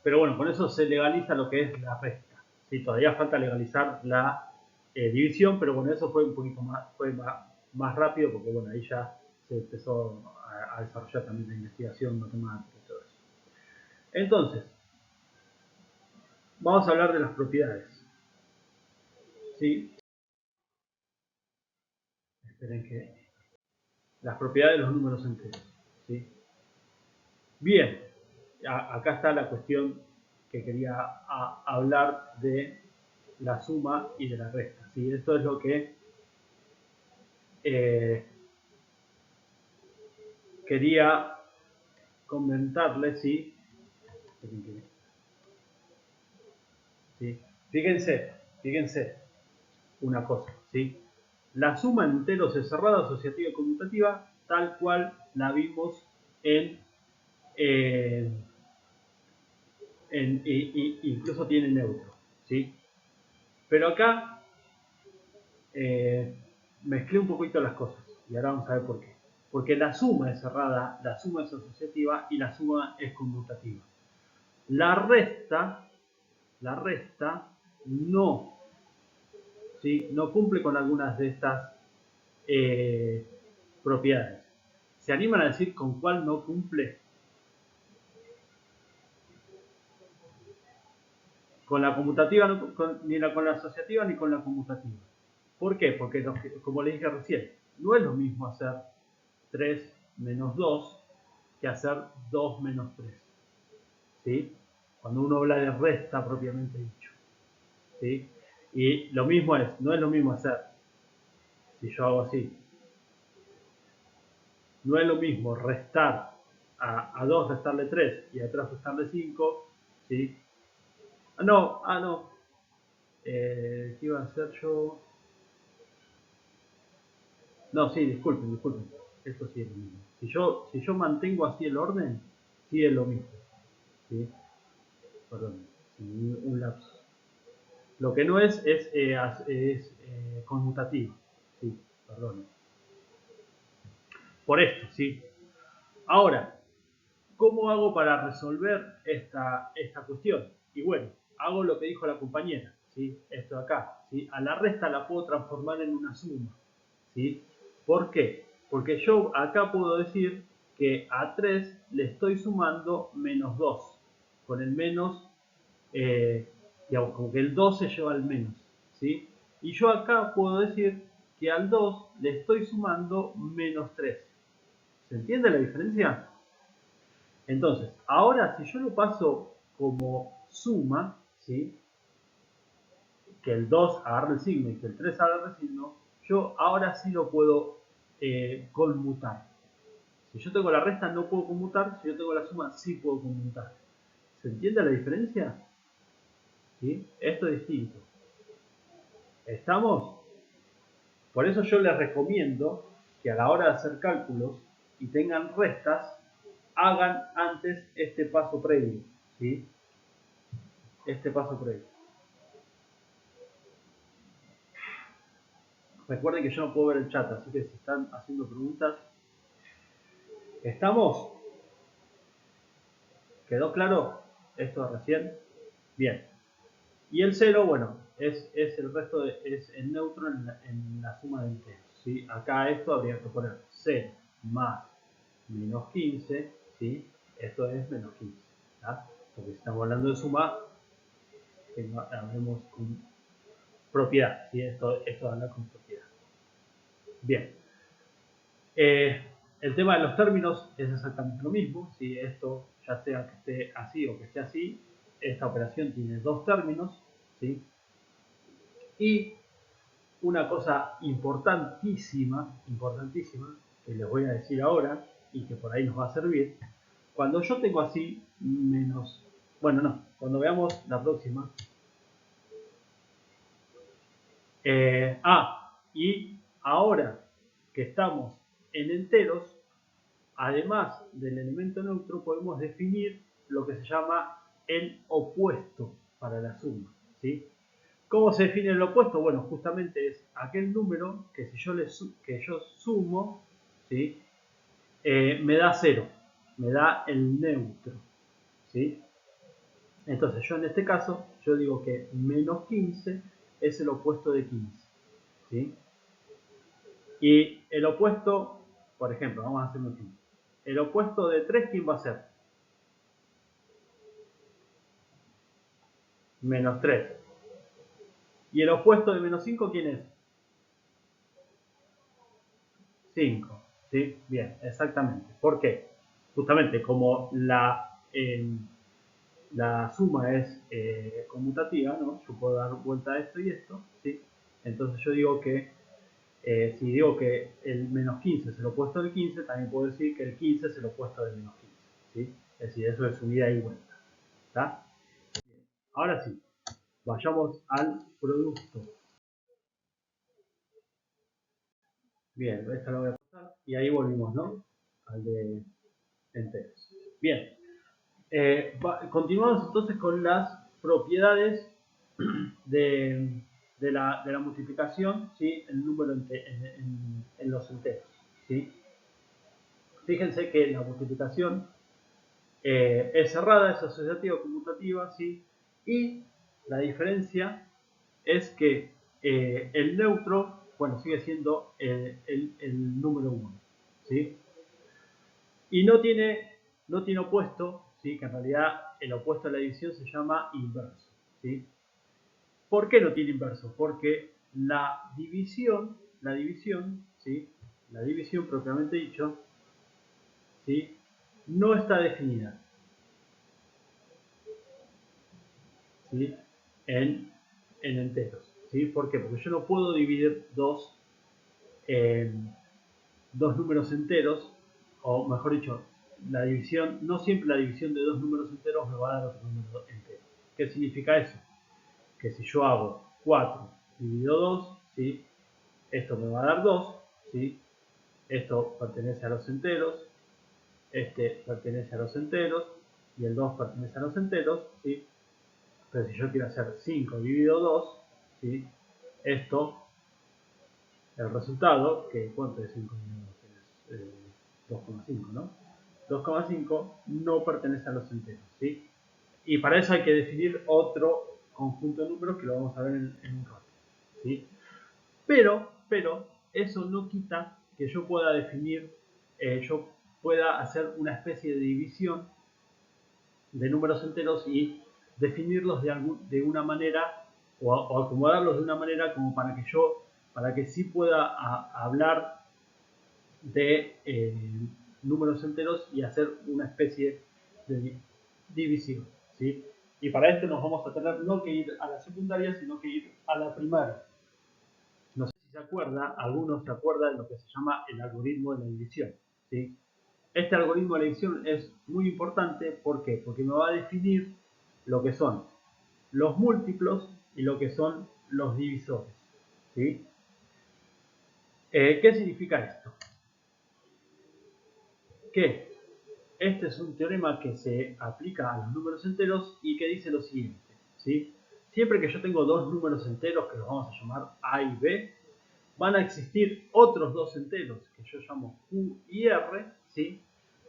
pero bueno, con eso se legaliza lo que es la resta. ¿Sí? Todavía falta legalizar la división, pero bueno, eso fue un poquito más rápido porque bueno, ahí ya se empezó a desarrollar también la investigación matemática y todo eso. Entonces, vamos a hablar de las propiedades. ¿Sí? Esperen que las propiedades de los números enteros. ¿Sí? Bien, acá está la cuestión que quería hablar de la suma y de la resta. ¿Sí? Esto es lo que eh, quería comentarles. ¿Sí? ¿Sí? Fíjense una cosa. ¿Sí? La suma en enteros es cerrada, asociativa y conmutativa, tal cual la vimos en, eh, incluso tiene neutro. ¿Sí? Pero acá mezclé un poquito las cosas y ahora vamos a ver por qué. Porque la suma es cerrada, la suma es asociativa y la suma es conmutativa. La resta, la resta no, ¿sí? No cumple con algunas de estas eh, propiedades. ¿Se animan a decir con cuál no cumple? Con la conmutativa, ni con la asociativa ni con la conmutativa. ¿Por qué? Porque, como les dije recién, no es lo mismo hacer 3 menos 2 que hacer 2 menos 3. ¿Sí? Cuando uno habla de resta propiamente dicho. ¿Sí? Y lo mismo es, no es lo mismo hacer, si yo hago así, no es lo mismo restar a 2 restarle 3 y a 3 restarle 5. ¿Sí? No. ¿Qué iba a hacer yo? No, sí, disculpen. Esto sí es lo mismo. Si yo mantengo así el orden, sí es lo mismo. ¿Sí? Perdón, un lapso. Lo que no es conmutativo. Sí, perdón. Por esto, ¿sí? Ahora, ¿cómo hago para resolver esta cuestión? Y bueno, hago lo que dijo la compañera, ¿sí? Esto de acá, ¿sí? A la resta la puedo transformar en una suma, ¿sí? ¿Por qué? Porque yo acá puedo decir que a 3 le estoy sumando menos 2. Con el menos, digamos, como que el 2 se lleva al menos, ¿sí? Y yo acá puedo decir que al 2 le estoy sumando menos 3. ¿Se entiende la diferencia? Entonces, ahora si yo lo paso como suma, ¿sí? Que el 2 agarre el signo y que el 3 agarre el signo, yo ahora sí lo puedo conmutar. Si yo tengo la resta no puedo conmutar, si yo tengo la suma sí puedo conmutar. ¿Se entiende la diferencia? ¿Sí? Esto es distinto. ¿Estamos? Por eso yo les recomiendo que a la hora de hacer cálculos y tengan restas, hagan antes este paso previo. ¿Sí? Este paso previo. Recuerden que yo no puedo ver el chat, así que si están haciendo preguntas. ¿Estamos? ¿Quedó claro esto recién? Bien. Y el 0, bueno, es el resto, es el neutro en la suma de enteros. ¿Sí? Acá esto habría que poner 0 más menos 15, ¿sí? Esto es menos 15, ¿tá? Porque si estamos hablando de suma, hablemos con propiedad, ¿sí? Esto habla con propiedad. Bien. El tema de los términos es exactamente lo mismo. Si esto, ya sea que esté así o que esté así, esta operación tiene dos términos, ¿sí? Y una cosa importantísima, que les voy a decir ahora y que por ahí nos va a servir, cuando yo tengo así menos, bueno, no, cuando veamos la próxima, y ahora que estamos en enteros, además del elemento neutro, podemos definir lo que se llama el opuesto para la suma, ¿sí? ¿Cómo se define el opuesto? Bueno, justamente es aquel número que si yo sumo, ¿sí? Me da 0, me da el neutro, ¿sí? Entonces yo en este caso, yo digo que menos 15 es el opuesto de 15, ¿sí? Y el opuesto, por ejemplo, vamos a hacer un ejemplo. El opuesto de 3, ¿quién va a ser? Menos 3. ¿Y el opuesto de menos 5 quién es? 5. ¿Sí? Bien, exactamente. ¿Por qué? Justamente como la suma es conmutativa, ¿no? Yo puedo dar vuelta a esto y esto, ¿sí? Entonces yo digo que, si digo que el menos 15 es el opuesto del 15, también puedo decir que el 15 es el opuesto del menos 15, ¿sí? Es decir, eso es subida y vuelta, ¿está? Ahora sí, vayamos al producto. Bien, esta lo voy a pasar y ahí volvimos, ¿no? Al de enteros. Bien, continuamos entonces con las propiedades de, de la multiplicación, ¿sí? El número en los enteros, ¿sí? Fíjense que la multiplicación es cerrada, es asociativa, conmutativa, ¿sí? Y la diferencia es que el neutro, bueno, sigue siendo el número 1, ¿sí? Y no tiene opuesto, ¿sí? Que en realidad el opuesto a la división se llama inverso, ¿sí? ¿Por qué no tiene inverso? Porque ¿sí? La división propiamente dicho, ¿sí? No está definida, ¿sí? en enteros, ¿sí? ¿Por qué? Porque yo no puedo dividir eh, dos números enteros, o mejor dicho, no siempre la división de dos números enteros me va a dar otro número entero. ¿Qué significa eso? Que si yo hago 4 dividido 2, ¿sí? Esto me va a dar 2, ¿sí? Esto pertenece a los enteros, este pertenece a los enteros, y el 2 pertenece a los enteros, ¿sí? Pero si yo quiero hacer 5 dividido 2, ¿sí? Esto, el resultado, que ¿cuánto es 5 dividido 2? Es 2,5, ¿no? 2,5 no pertenece a los enteros, ¿sí? Y para eso hay que definir otro conjunto de números que lo vamos a ver en un rato, ¿sí? Pero eso no quita que yo pueda definir, yo pueda hacer una especie de división de números enteros y definirlos de una manera o acomodarlos de una manera como para que sí pueda hablar de números enteros y hacer una especie de división, ¿sí? Y para esto nos vamos a tener no que ir a la secundaria, sino que ir a la primaria. No sé si se acuerda, algunos se acuerdan de lo que se llama el algoritmo de la división, ¿sí? Este algoritmo de la división es muy importante, ¿por qué? Porque me va a definir lo que son los múltiplos y lo que son los divisores, ¿sí? ¿Qué significa esto? Que este es un teorema que se aplica a los números enteros y que dice lo siguiente, ¿sí? Siempre que yo tengo dos números enteros, que los vamos a llamar A y B, van a existir otros dos enteros, que yo llamo Q y R, ¿sí?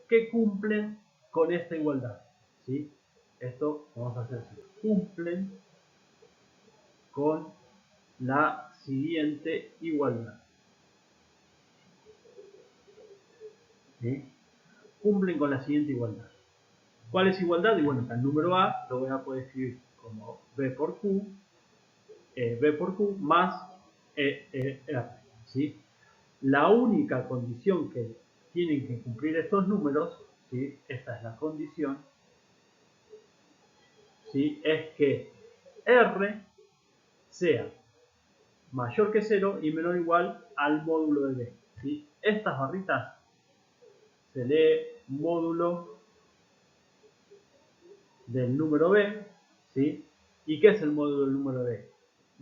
Que cumplen con esta igualdad, ¿sí? Esto vamos a hacer así. Cumplen con la siguiente igualdad. ¿sí? Cumplen con la siguiente igualdad. ¿Cuál es igualdad? Y bueno, está el número A, lo voy a poder escribir como B por Q más R, ¿sí? La única condición que tienen que cumplir estos números, ¿sí? Esta es la condición, ¿sí? Es que R sea mayor que 0 y menor o igual al módulo de B, ¿sí? Estas barritas se lee módulo del número B, ¿sí? ¿Y qué es el módulo del número B?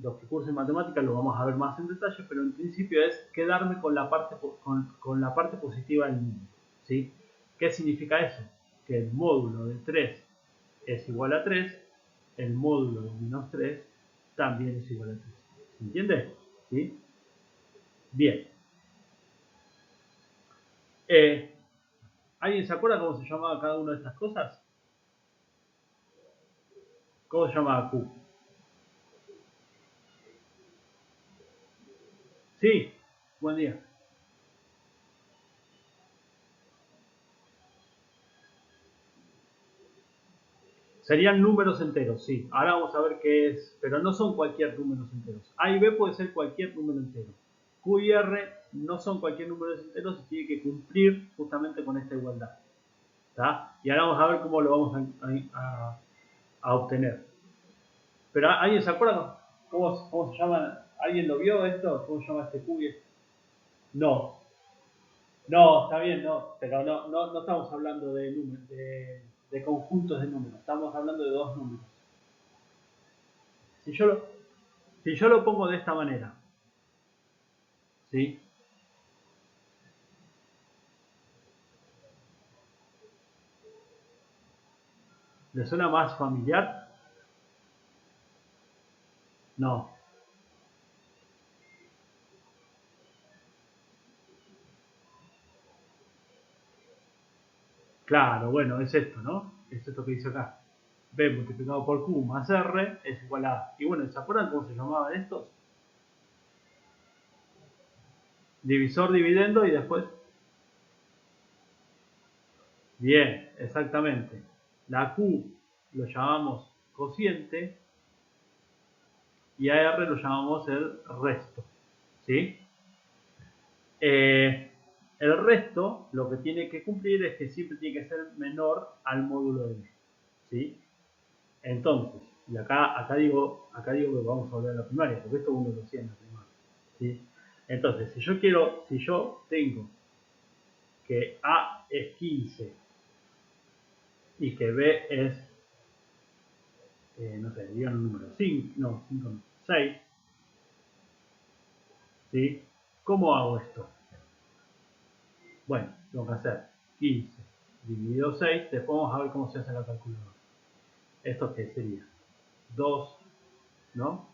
Los que cursen matemáticas lo vamos a ver más en detalle, pero en principio es quedarme con la parte, con la parte positiva del número, ¿sí? ¿Qué significa eso? Que el módulo de 3 es igual a 3, el módulo de menos 3 también es igual a 3. ¿Se entiende? ¿Sí? Bien. ¿Alguien se acuerda cómo se llamaba cada una de estas cosas? ¿Cómo se llamaba Q? Sí, buen día. Serían números enteros, sí. Ahora vamos a ver qué es, pero no son cualquier números enteros. A y B puede ser cualquier número entero. Q y R no son cualquier número entero y tiene que cumplir justamente con esta igualdad. ¿Tá? Y ahora vamos a ver cómo lo vamos a obtener. Pero ¿alguien se acuerda cómo se llama? ¿Alguien lo vio esto? ¿Cómo se llama este Q y este? No, no, está bien, no, pero no estamos hablando de conjuntos de números, estamos hablando de dos números. Si yo lo pongo de esta manera, ¿sí? ¿Le suena más familiar? No. Claro, bueno, es esto, ¿no? Es esto que dice acá. B multiplicado por Q más R es igual a A. Y bueno, ¿se acuerdan cómo se llamaban estos? Divisor, dividendo y después. Bien, exactamente. La Q lo llamamos cociente y a R lo llamamos el resto. ¿Sí? El resto lo que tiene que cumplir es que siempre tiene que ser menor al módulo de B. ¿Sí? Entonces, y acá digo que vamos a volver a la primaria, porque esto uno lo hacía en la primaria. ¿Sí? Entonces, si yo tengo que A es 15 y que B es, no sé, digan un número 5, no, 5 no, 6, ¿sí? ¿Cómo hago esto? Bueno, tengo que hacer 15 dividido 6, después vamos a ver cómo se hace la calculadora. ¿Esto qué sería? 2, ¿no?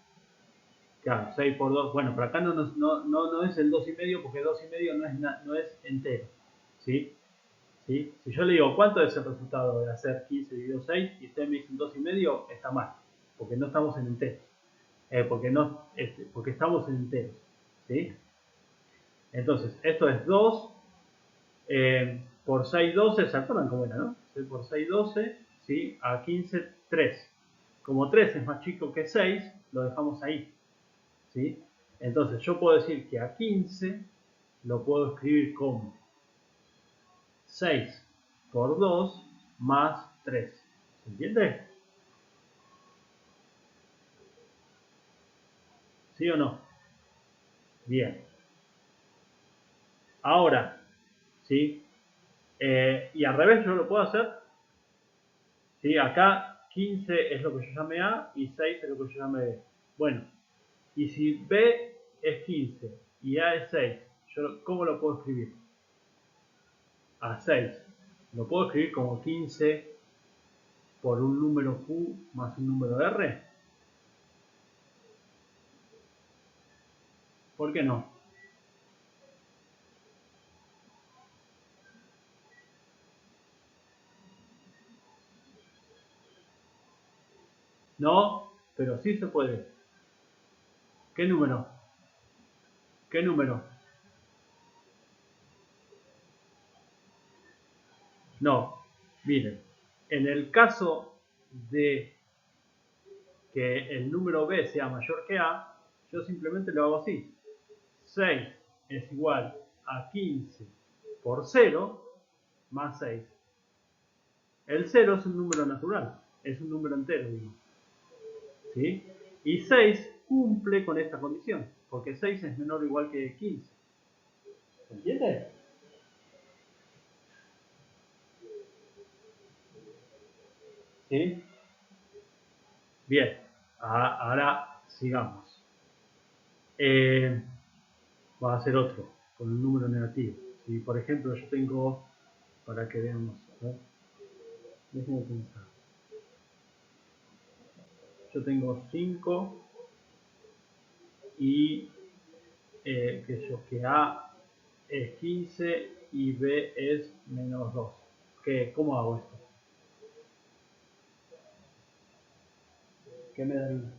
Claro, 6 por 2. Bueno, pero acá no es el 2,5 porque 2,5 no es entero. ¿Sí? ¿Sí? Si yo le digo cuánto es el resultado de hacer 15 dividido 6 y ustedes me dicen 2,5, está mal. Porque no estamos en enteros. Porque estamos en enteros. ¿Sí? Entonces, esto es 2 por 6, 12. ¿Se acuerdan cómo era, no? 6 por 6, 12. ¿Sí? A 15, 3. Como 3 es más chico que 6, lo dejamos ahí. ¿Sí? Entonces yo puedo decir que a 15 lo puedo escribir como 6 por 2 más 3. ¿Se entiende? ¿Sí o no? Bien. Ahora, ¿sí? Y al revés yo lo puedo hacer. ¿Sí? Acá 15 es lo que yo llame A y 6 es lo que yo llame B. Bueno, y si B es 15 y A es 6, ¿cómo lo puedo escribir? A 6. Lo puedo escribir como 15 por un número Q más un número R. ¿Por qué no? No, pero sí se puede. ¿Qué número? ¿Qué número? No, miren, en el caso de que el número b sea mayor que a, yo simplemente lo hago así. 6 es igual a 15 por 0 más 6. El 0 es un número natural, es un número entero, digo. ¿Sí? Y 6 cumple con esta condición, porque 6 es menor o igual que 15. ¿Se entiende? ¿Sí? Bien, ahora sigamos. Va a ser otro, con un número negativo. Si por ejemplo yo tengo, para que veamos, déjenme pensar. Yo tengo 5 y que A es 15 y B es menos 2. ¿Cómo hago esto? ¿Qué me daría?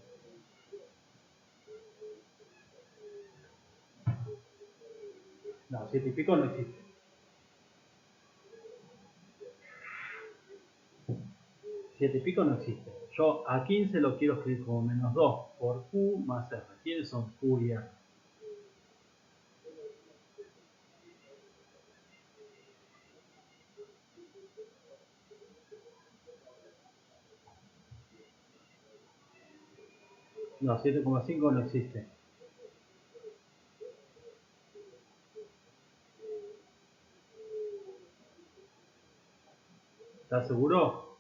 No, 7 y pico no existe. 7 y pico no existe. Yo a 15 lo quiero escribir como menos 2 por Q más R. ¿Quiénes son Q y R? No, 7,5 no existe. ¿Estás seguro?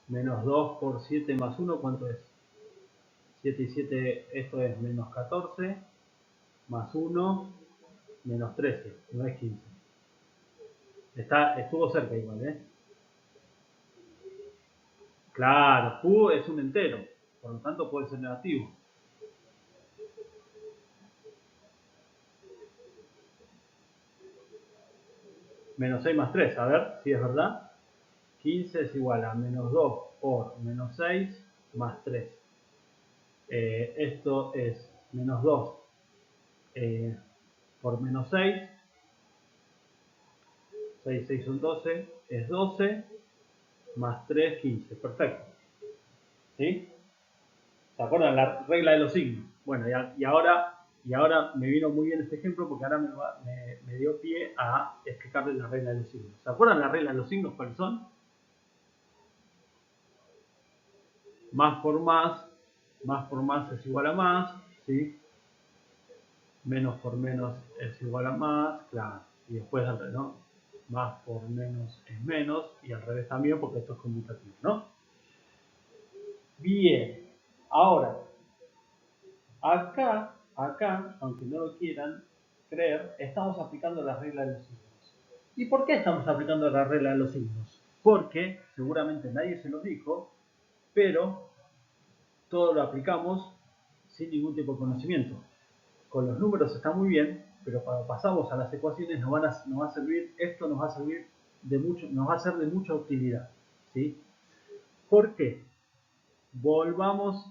Menos 2 por 7 más 1, ¿cuánto es? 7 y 7, esto es menos 14, más 1, menos 13, no es 15. Estuvo cerca igual, ¿eh? Claro, Q es un entero, por lo tanto puede ser negativo. Menos 6 más 3, a ver si es verdad. 15 es igual a menos 2 por menos 6 más 3. Esto es menos 2 por menos 6. 6, 6 son 12, es 12 más 3, 15. Perfecto. ¿Sí? ¿Se acuerdan la regla de los signos? Bueno, y ahora me vino muy bien este ejemplo porque ahora me dio pie a explicarles la regla de los signos. ¿Se acuerdan la regla de los signos cuáles son? Más por más es igual a más, ¿sí? Menos por menos es igual a más, claro. Y después, ¿no? Más por menos es menos, y al revés también porque esto es conmutativo, ¿no? Bien, ahora, acá, aunque no lo quieran creer, estamos aplicando la regla de los signos. ¿Y por qué estamos aplicando la regla de los signos? Porque seguramente nadie se lo dijo, pero todo lo aplicamos sin ningún tipo de conocimiento. Con los números está muy bien, pero cuando pasamos a las ecuaciones nos va a servir, esto nos va a servir de mucho, nos va a ser de mucha utilidad. ¿Sí? ¿Por qué? Volvamos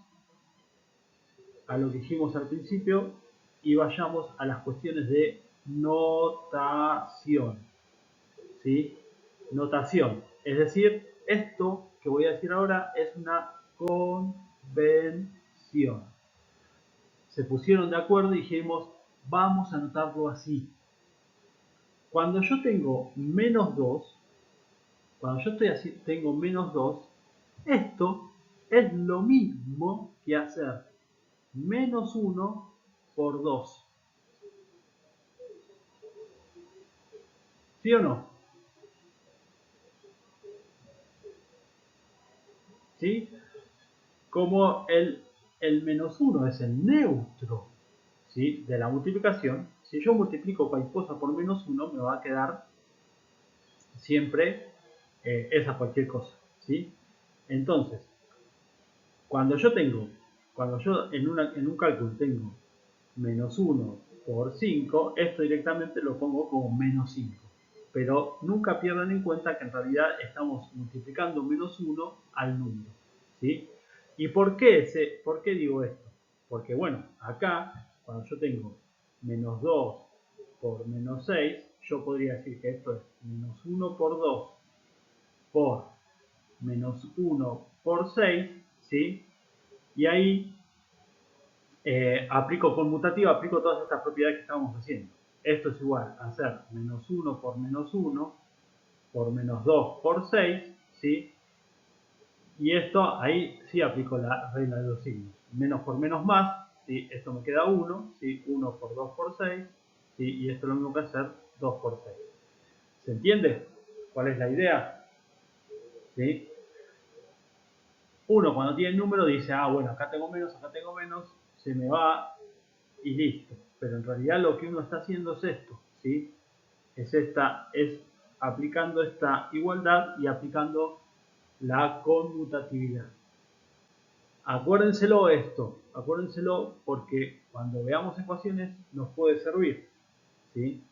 a lo que dijimos al principio y vayamos a las cuestiones de notación. ¿Sí? Notación. Es decir, esto que voy a decir ahora es una convención. Se pusieron de acuerdo y dijimos, vamos a anotarlo así. Cuando yo tengo menos 2, cuando yo estoy así, tengo menos 2, esto es lo mismo que hacer menos 1 por 2. ¿Sí o no? ¿Sí? Como el menos 1 es el neutro, ¿sí?, de la multiplicación, si yo multiplico cualquier cosa por menos 1, me va a quedar siempre esa cualquier cosa. ¿Sí? Entonces, cuando yo en un cálculo tengo menos 1 por 5, esto directamente lo pongo como menos 5. Pero nunca pierdan en cuenta que en realidad estamos multiplicando menos 1 al número. ¿Sí? ¿Y por qué digo esto? Porque bueno, acá, cuando yo tengo menos 2 por menos 6, yo podría decir que esto es menos 1 por 2 por menos 1 por 6, ¿sí? Y ahí aplico conmutativa, aplico todas estas propiedades que estábamos haciendo. Esto es igual a hacer menos 1 por menos 1 por menos 2 por 6, ¿sí? Y esto, ahí sí aplico la regla de los signos. Menos por menos más, ¿sí? Esto me queda 1, ¿sí? 1 por 2 por 6, ¿sí? Y esto es lo mismo que hacer 2 por 6. ¿Se entiende cuál es la idea? ¿Sí? Uno cuando tiene el número dice, ah, bueno, acá tengo menos, se me va y listo. Pero en realidad lo que uno está haciendo es esto, ¿sí? Es aplicando esta igualdad y aplicando la conmutatividad. Acuérdenselo esto, acuérdenselo porque cuando veamos ecuaciones nos puede servir, ¿sí?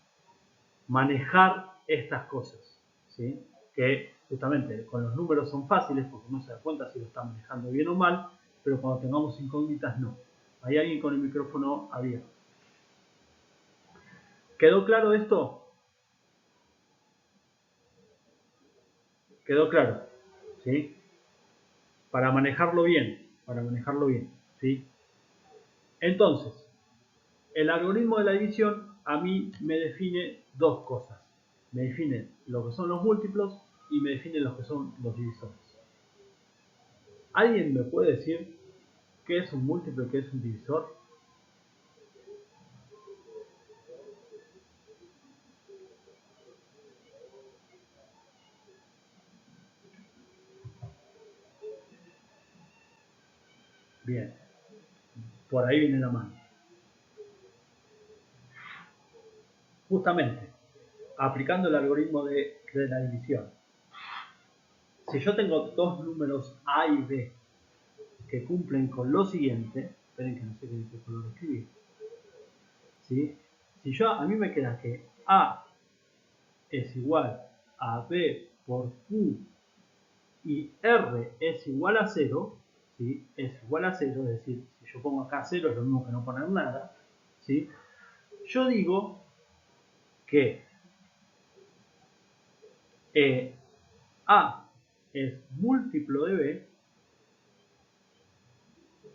Manejar estas cosas, ¿sí? Que justamente con los números son fáciles porque uno se da cuenta si lo está manejando bien o mal, pero cuando tengamos incógnitas no. ¿Hay alguien con el micrófono abierto? ¿Quedó claro esto? ¿Quedó claro? ¿Sí? Para manejarlo bien, ¿sí? Entonces, el algoritmo de la división a mí me define dos cosas. Me define lo que son los múltiplos y me define lo que son los divisores. ¿Alguien me puede decir qué es un múltiplo y qué es un divisor? Bien, por ahí viene la mano. Justamente, aplicando el algoritmo de la división. Si yo tengo dos números A y B que cumplen con lo siguiente, esperen que no sé qué color escribir, ¿sí? Si yo, a mí me queda que A es igual a B por Q y R es igual a 0, ¿sí? Es igual a 0, es decir, si yo pongo acá 0 es lo mismo que no poner nada, ¿sí? Yo digo que A es múltiplo de B,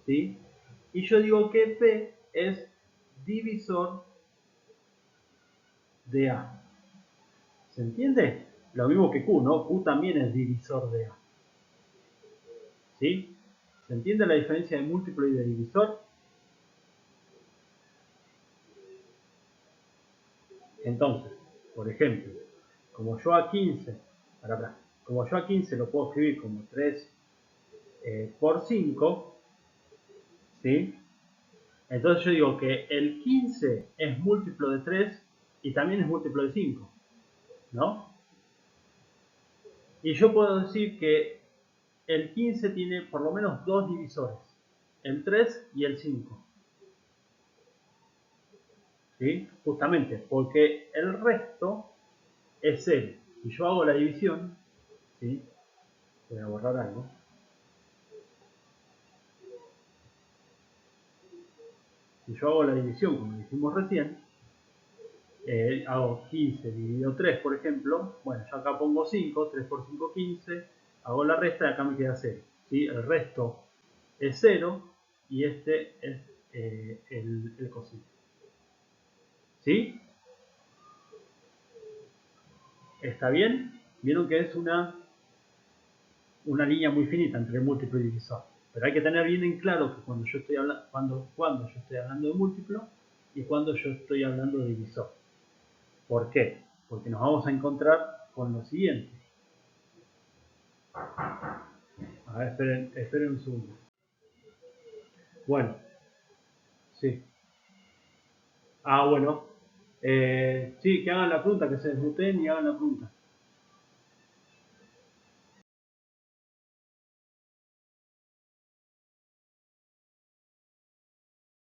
¿sí? Y yo digo que B es divisor de A. ¿Se entiende? Lo mismo que Q, ¿no? Q también es divisor de A. ¿Sí? ¿Se entiende la diferencia de múltiplo y de divisor? Entonces, por ejemplo, como yo a 15, como yo a 15 lo puedo escribir como 3 por 5, ¿sí? Entonces yo digo que el 15 es múltiplo de 3 y también es múltiplo de 5, ¿no? Y yo puedo decir que el 15 tiene por lo menos dos divisores, el 3 y el 5. ¿Sí? Justamente porque el resto es 0. Si yo hago la división, ¿sí? Voy a borrar algo. Si yo hago la división como dijimos recién, hago 15 dividido 3, por ejemplo, bueno, yo acá pongo 5, 3 por 5, 15, hago la resta y acá me queda 0. ¿Sí? El resto es 0 y este es el cosito. ¿Sí? ¿Está bien? Vieron que es una línea muy finita entre múltiplo y divisor. Pero hay que tener bien en claro que cuando yo estoy cuando yo estoy hablando de múltiplo y cuando yo estoy hablando de divisor. ¿Por qué? Porque nos vamos a encontrar con lo siguiente. A ver, esperen un segundo. Bueno, sí. Ah, bueno. Sí, que hagan la pregunta, que se desmuten y hagan la pregunta.